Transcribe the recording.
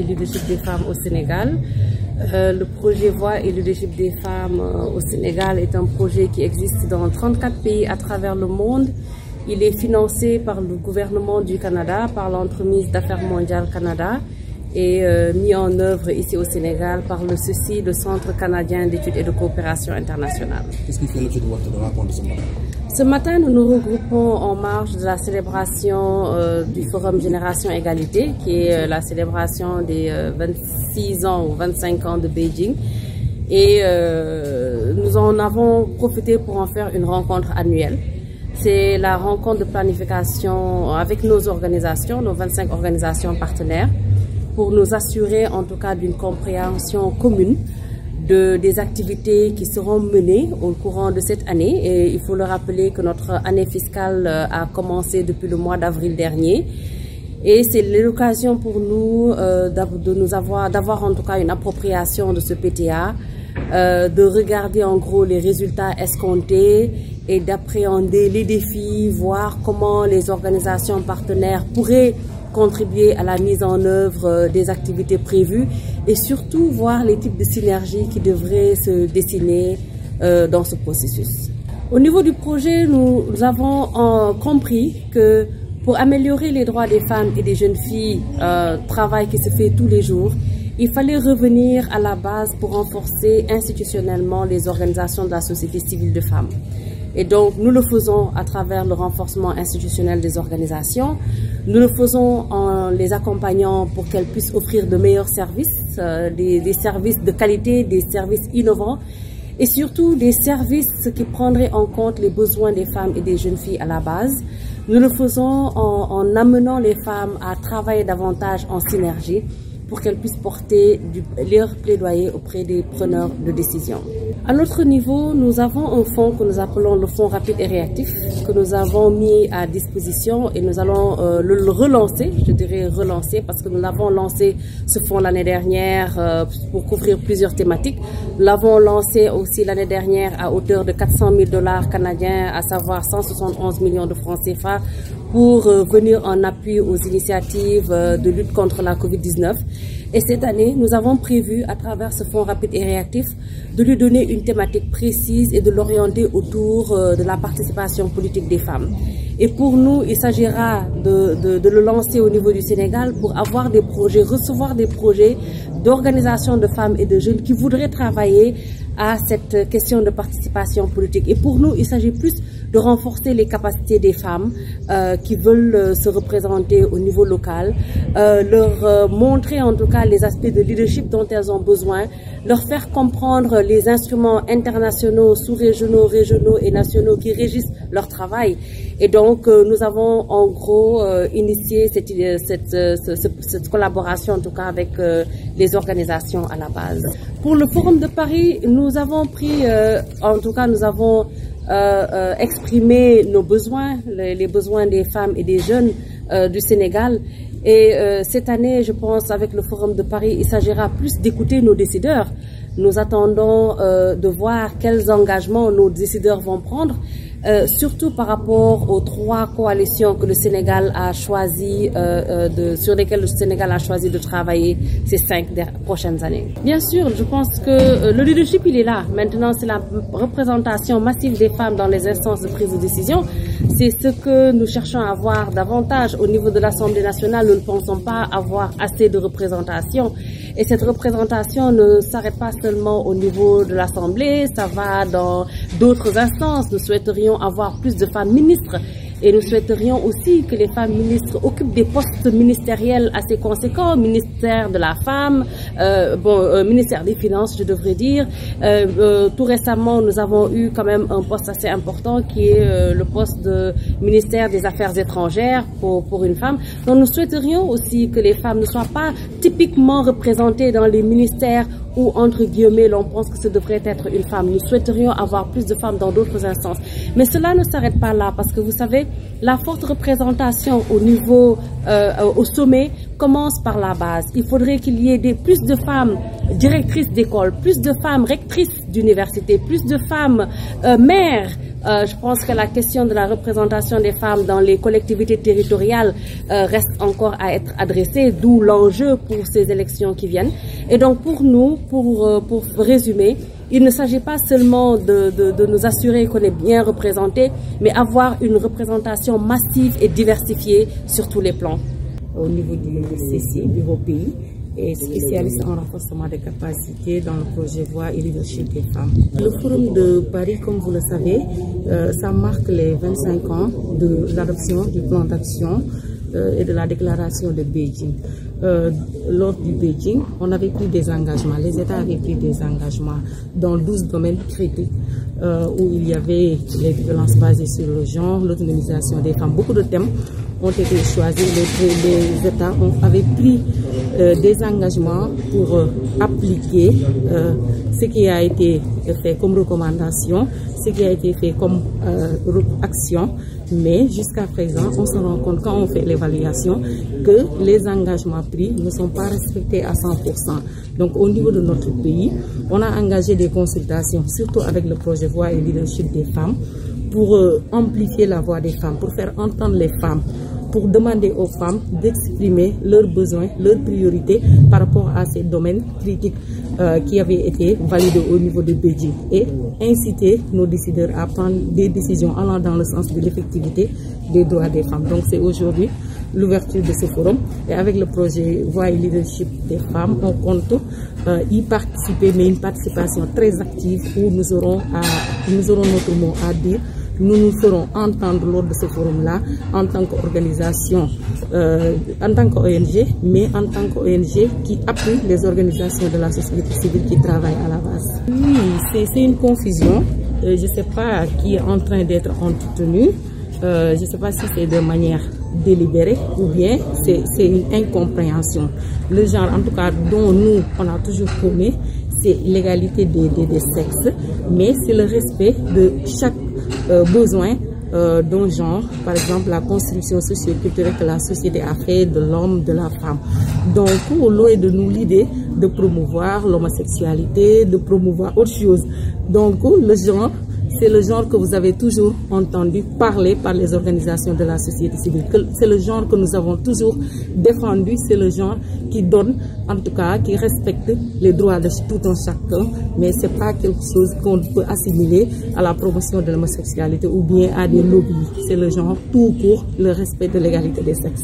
et leadership des femmes au Sénégal. Le projet Voix et leadership des femmes au Sénégal est un projet qui existe dans 34 pays à travers le monde. Il est financé par le gouvernement du Canada, par l'entremise d'Affaires mondiales Canada et mis en œuvre ici au Sénégal par le CECI, le Centre canadien d'études et de coopération internationale. Qu'est-ce qui fait l'objet de votre rencontre ce matin? Ce matin, nous nous regroupons en marge de la célébration du Forum Génération Égalité, qui est la célébration des 26 ans ou 25 ans de Beijing. Et nous en avons profité pour en faire une rencontre annuelle. C'est la rencontre de planification avec nos organisations, nos 25 organisations partenaires, pour nous assurer en tout cas d'une compréhension commune des activités qui seront menées au courant de cette année. Et il faut le rappeler que notre année fiscale a commencé depuis le mois d'avril dernier. Et c'est l'occasion pour nous d'avoir en tout cas une appropriation de ce PTA, de regarder en gros les résultats escomptés et d'appréhender les défis, voir comment les organisations partenaires pourraient contribuer à la mise en œuvre des activités prévues et surtout voir les types de synergies qui devraient se dessiner dans ce processus. Au niveau du projet, nous avons compris que pour améliorer les droits des femmes et des jeunes filles, travail qui se fait tous les jours, il fallait revenir à la base pour renforcer institutionnellement les organisations de la société civile de femmes. Et donc, nous le faisons à travers le renforcement institutionnel des organisations. Nous le faisons en les accompagnant pour qu'elles puissent offrir de meilleurs services, des services de qualité, des services innovants et surtout des services qui prendraient en compte les besoins des femmes et des jeunes filles à la base. Nous le faisons en amenant les femmes à travailler davantage en synergie pour qu'elles puissent porter leur plaidoyer auprès des preneurs de décision. À notre niveau, nous avons un fonds que nous appelons le fonds rapide et réactif, que nous avons mis à disposition et nous allons le relancer, je dirais relancer, parce que nous l'avons lancé ce fonds l'année dernière pour couvrir plusieurs thématiques. Nous l'avons lancé aussi l'année dernière à hauteur de 400 000 $ canadiens, à savoir 171 millions de francs CFA, pour venir en appui aux initiatives de lutte contre la COVID-19. Et cette année, nous avons prévu, à travers ce fonds rapide et réactif, de lui donner une thématique précise et de l'orienter autour de la participation politique des femmes. Et pour nous, il s'agira de le lancer au niveau du Sénégal pour avoir des projets, recevoir des projets d'organisation de femmes et de jeunes qui voudraient travailler à cette question de participation politique. Et pour nous, il s'agit plus de renforcer les capacités des femmes qui veulent se représenter au niveau local, leur montrer en tout cas les aspects de leadership dont elles ont besoin, leur faire comprendre les instruments internationaux, sous-régionaux, régionaux et nationaux qui régissent leur travail. Et donc, nous avons en gros initié cette collaboration en tout cas avec les organisations à la base. Pour le Forum de Paris, nous avons pris, en tout cas nous avons exprimer nos besoins, les besoins des femmes et des jeunes du Sénégal. Et cette année, je pense, avec le Forum de Paris, il s'agira plus d'écouter nos décideurs. Nous attendons de voir quels engagements nos décideurs vont prendre, surtout par rapport aux 3 coalitions que le Sénégal a choisi, sur lesquelles le Sénégal a choisi de travailler ces 5 prochaines années. Bien sûr, je pense que le leadership, il est là. Maintenant, c'est la représentation massive des femmes dans les instances de prise de décision. C'est ce que nous cherchons à avoir davantage au niveau de l'Assemblée nationale. Nous ne pensons pas avoir assez de représentation. Et cette représentation ne s'arrête pas seulement au niveau de l'Assemblée, ça va dans d'autres instances. Nous souhaiterions avoir plus de femmes ministres et nous souhaiterions aussi que les femmes ministres occupent des postes ministériels assez conséquents, ministère de la femme, ministère des finances, je devrais dire. Tout récemment, nous avons eu quand même un poste assez important qui est le poste de ministère des Affaires étrangères pour une femme. Donc nous souhaiterions aussi que les femmes ne soient pas typiquement représentées dans les ministères où, entre guillemets, l'on pense que ce devrait être une femme. Nous souhaiterions avoir plus de femmes dans d'autres instances. Mais cela ne s'arrête pas là, parce que vous savez, la forte représentation au niveau, au sommet, commence par la base. Il faudrait qu'il y ait plus de femmes directrices d'école, plus de femmes rectrices d'université, plus de femmes mères, Je pense que la question de la représentation des femmes dans les collectivités territoriales reste encore à être adressée, d'où l'enjeu pour ces élections qui viennent. Et donc pour nous, pour résumer, il ne s'agit pas seulement de nous assurer qu'on est bien représenté, mais avoir une représentation massive et diversifiée sur tous les plans. Au niveau du CC, Bureau Pays, et spécialiste en renforcement des capacités dans le projet Voix et Leadership des femmes. Le Forum de Paris, comme vous le savez, ça marque les 25 ans de l'adoption du plan d'action et de la déclaration de Beijing. Lors du Beijing, on avait pris des engagements, les États avaient pris des engagements dans 12 domaines critiques où il y avait les violences basées sur le genre, l'autonomisation des femmes, beaucoup de thèmes ont été choisis. Les États avaient pris des engagements pour appliquer ce qui a été fait comme recommandation, ce qui a été fait comme action. Mais jusqu'à présent, on se rend compte quand on fait l'évaluation que les engagements pris ne sont pas respectés à 100%. Donc au niveau de notre pays, on a engagé des consultations, surtout avec le projet Voix et Leadership des femmes, pour amplifier la voix des femmes, pour faire entendre les femmes, pour demander aux femmes d'exprimer leurs besoins, leurs priorités par rapport à ces domaines critiques qui avaient été validés au niveau de Beijing et inciter nos décideurs à prendre des décisions allant dans le sens de l'effectivité des droits des femmes. Donc c'est aujourd'hui l'ouverture de ce forum et avec le projet Voix et Leadership des femmes, on compte y participer, mais une participation très active où nous aurons notre mot à dire. Nous nous ferons entendre lors de ce forum-là en tant qu'organisation, en tant qu'ONG, mais en tant qu'ONG qui appuie les organisations de la société civile qui travaillent à la base. Oui, c'est une confusion. Je ne sais pas qui est en train d'être entretenu. Je ne sais pas si c'est de manière délibérée ou bien c'est une incompréhension. Le genre, en tout cas, dont nous, on a toujours connu, c'est l'égalité des sexes, mais c'est le respect de chaque besoin d'un genre, par exemple la construction socio-culturelle que la société a fait de l'homme, de la femme. Donc, loin de nous l'idée de promouvoir l'homosexualité, de promouvoir autre chose. Donc, le genre, c'est le genre que vous avez toujours entendu parler par les organisations de la société civile. C'est le genre que nous avons toujours défendu, c'est le genre qui donne, en tout cas, qui respecte les droits de tout un chacun, mais ce n'est pas quelque chose qu'on peut assimiler à la promotion de l'homosexualité ou bien à des lobbies. C'est le genre tout court, le respect de l'égalité des sexes.